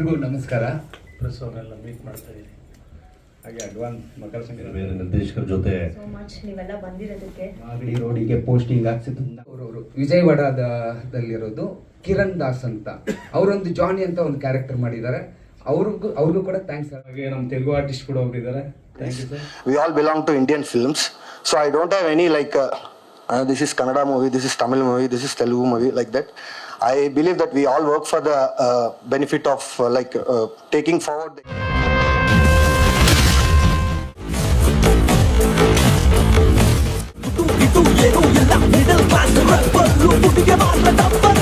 ಎಲ್ರಿಗೂ ನಮಸ್ಕಾರ. ಪ್ರೆಸ್ ಅವರೆಲ್ಲ ಮೀಟ್ ಮಾಡ್ತಾ ಇದ್ದೀನಿ. ಹಾಗೆ ಅಡ್ವಾನ್ಸ್ ಮಕರ ಸಂಕ್ರಾಂತಿ ನಿರ್ದೇಶಕರ ಜೊತೆ ಸೋ ಮಚ್ ನೀವೆಲ್ಲ ಬಂದಿರೋದಕ್ಕೆ. ಮಾಗಡಿ ರೋಡಿಗೆ ಪೋಸ್ಟಿಂಗ್ ಹಾಕ್ಸಿದ್ದು ಅವರು ವಿಜಯವಾಡದಲ್ಲಿರೋದು ಕಿರಣ್ ದಾಸ್ ಅಂತ. ಅವರೊಂದು ಜಾನಿ ಅಂತ ಒಂದು ಕ್ಯಾರೆಕ್ಟರ್ ಮಾಡಿದ್ದಾರೆ. ಅವ್ರಿಗೂ ಕೂಡ ಥ್ಯಾಂಕ್ಸ್. ಹಾಗೆ ನಮ್ಮ ತೆಲುಗು ಆರ್ಟಿಸ್ಟ್ ಕೂಡ ಹೋಗಿದ್ದಾರೆ. Thank you sir. We all belong to Indian films, so I don't have any like this is Kannada movie, this is Tamil movie, this is Telugu movie like that. I believe that we all work for the benefit of taking forward ಇದು ಏನು ಎಲ್ಲ middle class rebel ಹುಡುಗಿ ಮಾತ್ರ double